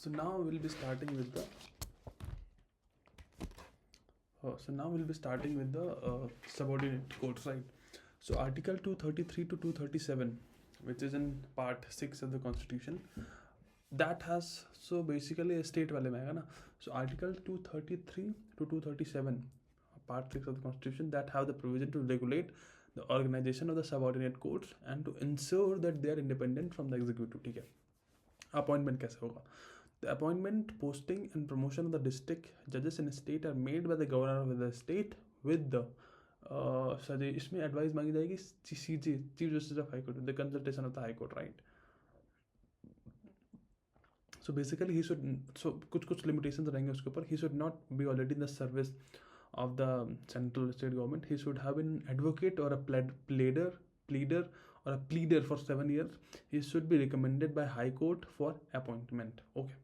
So now we'll be starting with the subordinate codes, right? So Article 233 to 237, which is in Part 6 of the Constitution, that has, so basically state वाले में आएगा ना. So Article 233 to 237, Part 6 of the Constitution, that have the provision to regulate the organization of the subordinate courts and to ensure that they are independent from the executive. ठीक है. Appointment कैसे होगा? The appointment, posting and promotion of the district judges in a state are made by the governor of the state with the इसमें advice मांगी जाएगी CJ, chief justice of high court, the consultation of the high court, right. So basically he should, so कुछ limitations रहेंगे उसके ऊपर. He should not be already in the service of the central state government. He should have an advocate और a pleader for 7 years. He should be recommended by high court for appointment. Okay,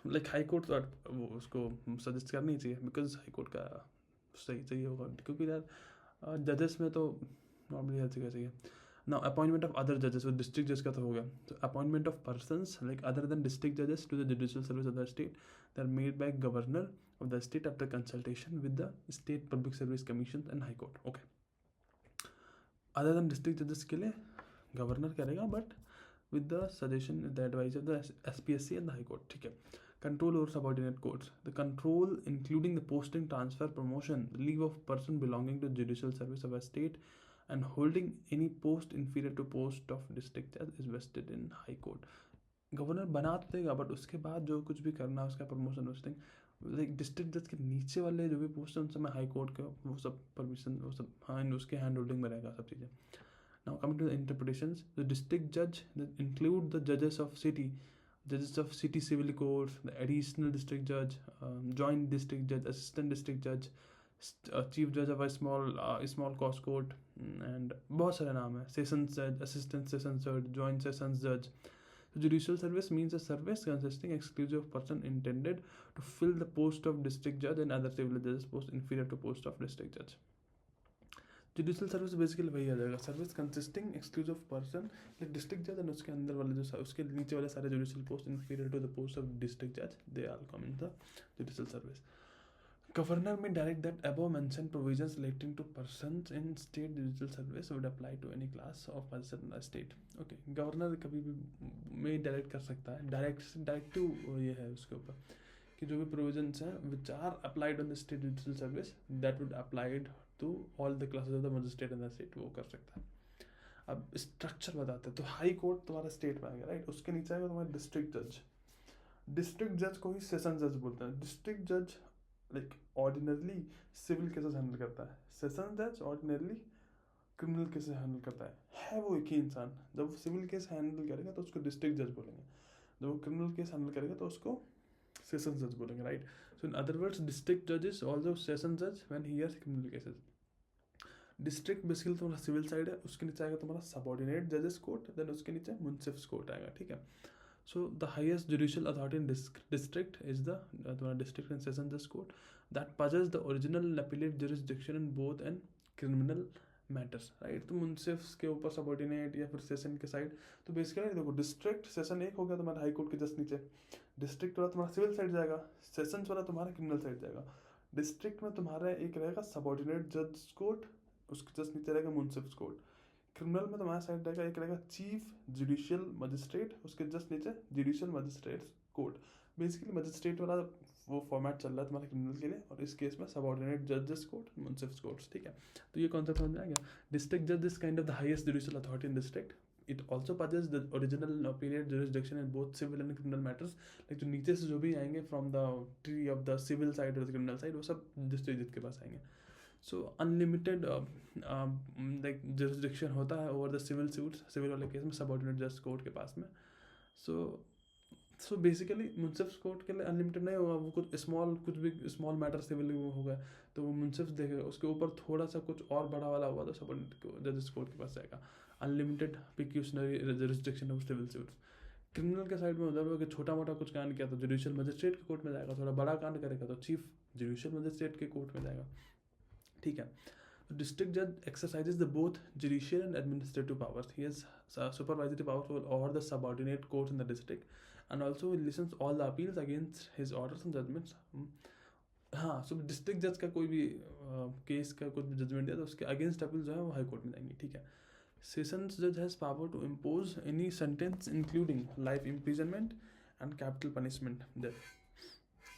like high court वो उसको suggest करनी चाहिए, because high court का सही चाहिए होगा, क्योंकि यार जजेस में तो नॉर्मली हर जगह चाहिए. नाउ अपॉइंटमेंट ऑफ अदर जजेस, वो डिस्ट्रिक्ट जज का तो हो गया. तो appointment of persons like other than district जजेस to the judicial service of the state, they are made by governor of the state after consultation with the state public service commission and high court. Okay, other than district जजेस के लिए governor करेगा, but with the suggestion, the advice of the SPSC and the High Court. ठीक है. Control over subordinate courts. The control, including the posting, transfer, promotion, leave of person belonging to judicial service of a state, and holding any post inferior to post of district judge is vested in High Court. Governor बना तो देगा, but उसके बाद जो कुछ भी करना है उसका प्रमोशन पोस्टिंग, लाइक डिस्ट्रिक्ट जज के नीचे वाले जो भी पोस्ट हैं उन सब में हाई कोर्ट का वो सब परमिशन, वो सब हाँ उसके हैंड होल्डिंग में रहेगा सब चीज़ें. Now coming to the interpretations, the district judge that include the judges of city civil courts, the additional district judge, joint district judge, assistant district judge, chief judge of a small cost court, and बहुत सारे नाम है. Sessions judge, assistant sessions judge, joint sessions judge. So judicial service means a service consisting exclusive of person intended to fill the post of district judge and other civil judges post inferior to post of district judge. Judicial service basically वही आ जाएगा, service consisting exclusive person like district जज and उसके अंदर वाले जो उसके नीचे वाले सारे judicial post inferior to the post of district जज, they are come in the judicial service. Governor में direct that above mention provisions relating to persons in state judicial service would apply to any class of person in the state. Okay, governor कभी भी में direct कर सकता है, directive ये है उसके ऊपर कि जो भी प्रोविजंस हैं which are applied on the state judicial service that would applied to all the classes of the magistrate in the state, वो कर सकता है. अब स्ट्रक्चर बताते हैं. तो हाई कोर्ट तुम्हारा स्टेट में आएगा, राइट. उसके नीचे आएगा तुम्हारा डिस्ट्रिक्ट जज. डिस्ट्रिक्ट जज को ही सेशन जज बोलते हैं. डिस्ट्रिक्ट जज like ordinarily civil cases handle करता है, सेशन जज ऑर्डिनरली क्रिमिनल केसेस हैंडल करता है वो एक ही इंसान. जब वो सिविल केस हैंडल करेगा तो उसको डिस्ट्रिक्ट जज बोलेंगे, जब वो क्रिमिनल केस हैंडल करेगा तो उसको सेशन जज बोलेंगे, right. So in other words district जज इज ऑल्सो सेशन जज when he hears criminal cases. District basically तुम्हारा सिविल साइड है, उसके नीचे आएगा तुम्हारा सबऑर्डिनेट जजेस कोर्ट, देन उसके नीचे मुंसिफ्स कोर्ट आएगा, ठीक है. So the highest judicial authority in district is the तुम्हारा डिस्ट्रिक्ट एंड सेशन जज court that possess the original appellate jurisdiction in both and criminal matters, right. तो मुंसिफ्स के ऊपर सबऑर्डिनेट या फिर सेशन के साइड, तो बेसिकली देखो डिस्ट्रिक्ट सेशन एक हो गया तुम्हारा हाई कोर्ट के जस्ट नीचे. डिस्ट्रिक्ट वाला तुम्हारा सिविल साइड जाएगा, सेशंस वाला तुम्हारा क्रिमिनल साइड जाएगा. डिस्ट्रिक्ट में तुम्हारा एक रहेगा सबऑर्डिनेट जज कोर्ट, उसके जस्ट नीचे रहेगा मुंसिफ्स कोर्ट. क्रिमिनल में तुम्हारा साइड रहेगा एक रहेगा चीफ जुडिशियल मजिस्ट्रेट, उसके जस्ट नीचे judicial magistrate court. Basically magistrate वाला वो फॉर्मेट चल रहा है तुम्हारे क्रिमिनल के लिए, और इस केस में सबऑर्डिनेट जजेस कोर्ट, मुंसिफ्स कोर्ट्स, ठीक है. तो ये कॉन्सेप्ट समझ में आ गया. डिस्ट्रिक्ट जज is kind of the highest judicial authority in district. It also possesses the original appellate jurisdiction in both civil and criminal matters. Like जो नीचे से जो भी आएंगे from the tree of the civil side or the criminal side, वो सब district जज के पास आएंगे. So unlimited like jurisdiction होता है over the civil suits, civil वाले केस में सबऑर्डिनेट जज कोर्ट के पास में. So basically मुंसिफ्स कोर्ट के लिए अनलिमिटेड नहीं होगा, वो कुछ भी स्मॉल मैटर सिविल होगा तो वो मुंसिफ्स देखेगा, उसके ऊपर थोड़ा सा कुछ और बड़ा वाला होगा तो सबऑर्डिनेट जजेस कोर्ट के पास जाएगा. Unlimited pecuniary jurisdiction of civil suits. Criminal के साइड में उधर कि छोटा मोटा कुछ कांड किया तो जुडिशियल मजिस्ट्रेट के कोर्ट में जाएगा, थोड़ा बड़ा कांड करेगा तो चीफ जुडिशियल मजिस्ट्रेट के कोर्ट में जाएगा, ठीक है. The district judge exercises the both judicial and administrative powers. He has supervisory powers over the subordinate courts in the district, and also he listens all the appeals against his orders and judgments. हाँ, सो district जज का कोई भी case का कुछ भी judgement दिया तो उसके अगेंस्ट अपील जो है वो हाई कोर्ट में जाएंगी, ठीक है. सेशंस जज has power to impose any sentence including life imprisonment and capital punishment death.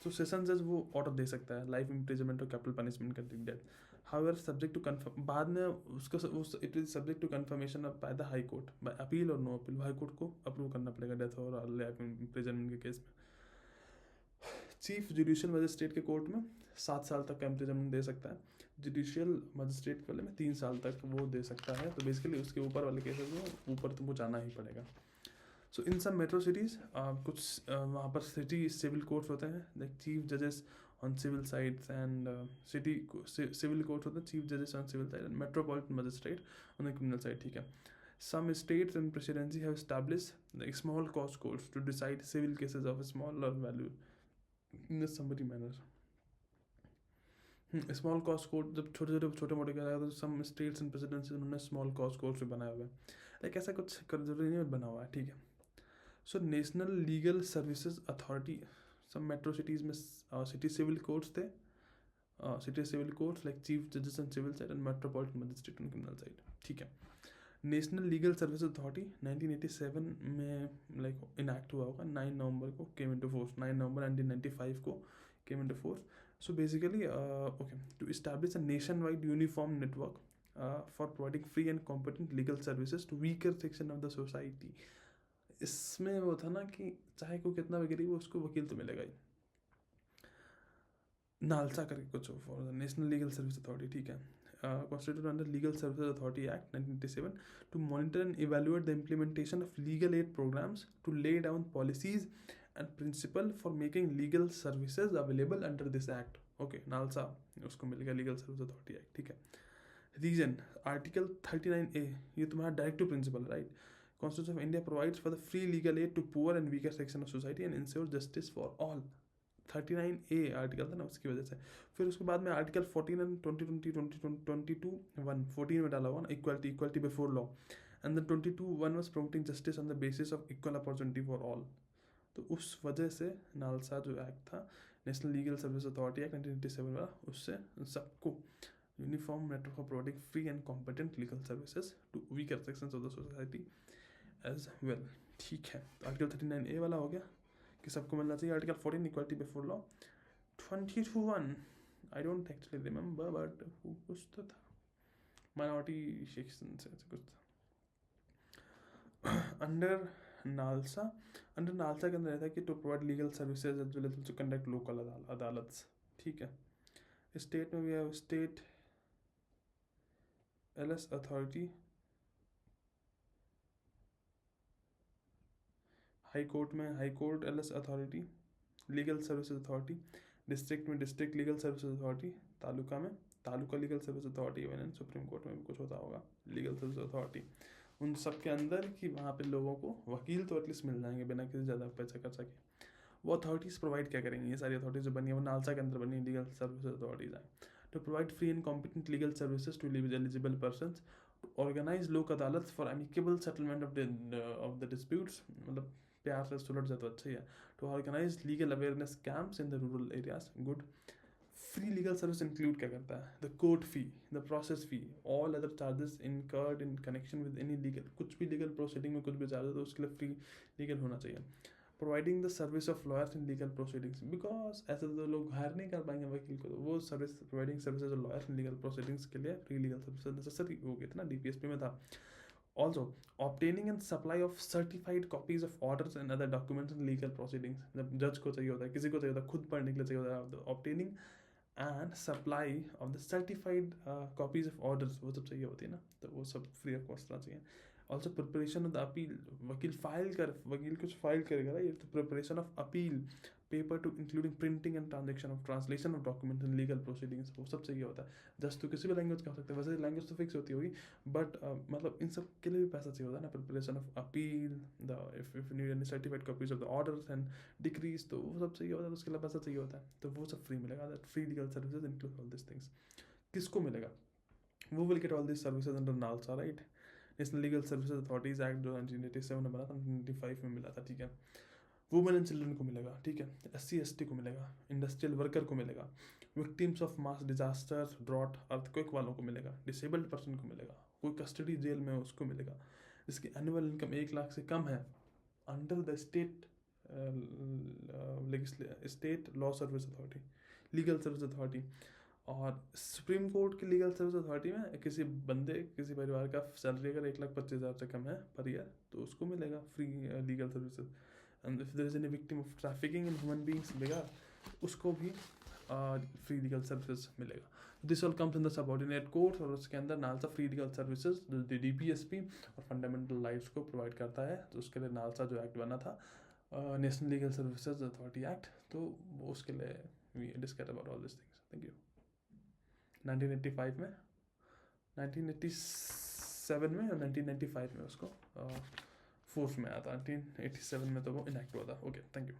तो सेशन जज वो ऑर्डर दे सकता है लाइफ इम्प्रिजनमेंट और कैपिटल पनिशमेंट का death. However subject to confirm, बाद में उसका it is subject to confirmation of by the high court by appeal और नो अपील. हाई कोर्ट को अप्रूव करना पड़ेगा डेथ और लाइफ इम्प्रिजनमेंट के केस में. चीफ जुडिशियल मजिस्ट्रेट के कोर्ट में 7 साल तक का इम्प्रिजनमेंट दे सकता है. जुडिशियल मजिस्ट्रेट वाले में 3 साल तक वो दे सकता है. तो बेसिकली उसके ऊपर वाले केसेस में ऊपर तुमको जाना ही पड़ेगा. सो इन सब मेट्रो सिटीज़ कुछ वहाँ पर सिटी सिविल कोर्ट्स होते हैं, लाइक चीफ जजेस on civil sides and city civil courts होते हैं, चीफ जजेस on civil side and metropolitan magistrate on the criminal side, ठीक है. Some states and presidency have established like small cause courts to decide civil cases of a smaller value in a summary manner. Small cost court जब छोटे मोटे क्या तो some states and presidency उन्होंने small cost courts भी बनाए हुए हैं, लाइक ऐसा कुछ जरूरी नहीं बना हुआ है, ठीक है. So national legal services authority, सब मेट्रो सिटीज़ में सिटी सिविल कोर्ट्स थे, city civil courts like chief जजेस on civil side and metropolitan magistrate on criminal side, ठीक है. नेशनल लीगल सर्विस अथॉरिटी 1987 में लाइक इनैक्ट हुआ होगा. 9 नवंबर को केम इनटू फोर्स, 9 नवंबर 1995 को came into force. So basically okay, to establish a nationwide uniform network for providing free and competent legal services to weaker section of the society. इसमें वो था ना कि चाहे कोई कितना भी गरीब हो उसको वकील तो मिलेगा ही. नालसा करके कुछ for the national legal service authority, ठीक है. Constituted under Legal Services Authority Act 1987 to monitor and evaluate the implementation of legal aid programs, to lay down policies and principle for making legal services available under this act. Okay, NALSA उसको मिलेगा Legal Services Authority Act, ठीक है. Reason, Article 39A, ये तुम्हारा directive principle, right. Constitution of India provides for the free legal aid to poor and weaker section of society and ensures justice for all. 39A article था ना, उसकी वजह से. फिर उसके बाद में आर्टिकल 14 एंड 14 में डाला हुआ ना, equality before law, and then 22(1) was promoting justice on the basis of equal opportunity for all. तो उस वजह से नालसा जो एक्ट था, national legal service authority act 1987 वाला, उससे सबको uniform network of providing free and competent legal services to weaker sections of the society as well, ठीक है. आर्टिकल 39A वाला हो गया कि सबको मिलना चाहिए. Article 14 equality before law. 22(1) I don't actually remember but कुछ तो था, माइनॉरिटी सेक्शन से कुछ था. अंडर नालसा के अंदर रहता है कि to provide legal services as well as to conduct local अदालत्स, ठीक है. स्टेट में भी है state LS authority, high court में high court LS authority, legal services authority. District में district legal services authority, taluka में taluka legal service authority, even supreme court में भी कुछ होता होगा लीगल सर्विस अथॉरिटी. उन सब के अंदर कि वहाँ पे लोगों को वकील तो एटलीस्ट मिल जाएंगे बिना किसी ज़्यादा पैसा कर सके. वो अथॉरिटीज़ प्रोवाइड क्या करेंगी, ये सारी अथॉरिटीज़ जो बनी है वो नालसा के अंदर बनी लीगल सर्विसेज अथॉरिटीज़ हैं. To provide free and competent legal services to eligible person, organise Lok Adalat for amicable settlement of the disputes, मतलब प्यार से सुलझ जाए तो अच्छा ही है. To organise legal awareness camps in the rural areas, good. Free legal service include क्या करता है, the court fee, the process fee, all other charges incurred in connection with any legal, कुछ भी लीगल प्रोसीडिंग में कुछ भी charge है तो उसके लिए फ्री लीगल होना चाहिए. Providing the service of lawyers in legal proceedings, because ऐसे तो लोग हायर नहीं कर पाएंगे वकील को, तो वो service providing services of lawyers in legal proceedings के लिए फ्री लीगल सर्विस नेसेसरी हो गया था ना, DPSP में था. Also, obtaining and supply of certified copies of orders and other documents in legal proceedings. जब जज को चाहिए होता है, किसी को चाहिए होता है, खुद पढ़ने के लिए चाहिए होता है, obtaining and supply of the certified copies of orders, वो सब चाहिए होती है ना, तो वो सब फ्री ऑफ कॉस्ट चाहिए. Also preparation of the appeal, वकील कुछ फाइल करेगा ये, तो preparation of appeal paper two including printing and translation of document in legal proceedings, वो सब चाहिए होता है. जस्ट तो किसी भी लैंग्वेज का हो सकता है, वैसे लैंग्वेज तो फिक्स होती होगी, बट मतलब इन सब के लिए भी पैसा चाहिए होता है ना. Preparation of appeal, the if need any certified copies of the orders and decrease, तो वो सब चाहिए होता है, उसके लिए पैसा चाहिए होता है, तो वो सब फ्री मिलेगा. That free legal services include all this things. किसको मिलेगा, वो will get all this services under NALSA, right. National legal services authorities act जो 1987 में बना था, 1995 में मिला था, ठीक है। वुमेन एंड चिल्ड्रन को मिलेगा, ठीक है। SC ST को मिलेगा, इंडस्ट्रियल वर्कर को मिलेगा, victims of mass disaster, drought, earthquake वालों को मिलेगा, डिसेबल्ड पर्सन को मिलेगा, कोई कस्टडी जेल में उसको मिलेगा, जिसकी एनुअल इनकम 1 लाख से कम है, under the state law service authority, legal service authority. और सुप्रीम कोर्ट की लीगल सर्विस अथॉरिटी में किसी किसी परिवार का सैलरी अगर 1,25,000 से कम है पर ईयर, तो उसको मिलेगा free legal services. And if there is any victim of trafficking in human beings मिलेगा, उसको भी फ्री लीगल सर्विसेज मिलेगा। This all comes in the subordinate court, और उसके अंदर नालसा फ्री लीगल सर्विसेज जो DPSP और फंडामेंटल राइट्स को प्रोवाइड करता है। तो उसके लिए नालसा जो एक्ट बना था, national legal services authority act, तो उसके लिए we discuss about all this things. Thank you. 1985 में, 1987 में और 1995 में उसको फोर्स में आया था, 1987 में तो वो इनएक्ट हुआ था। Okay, thank you.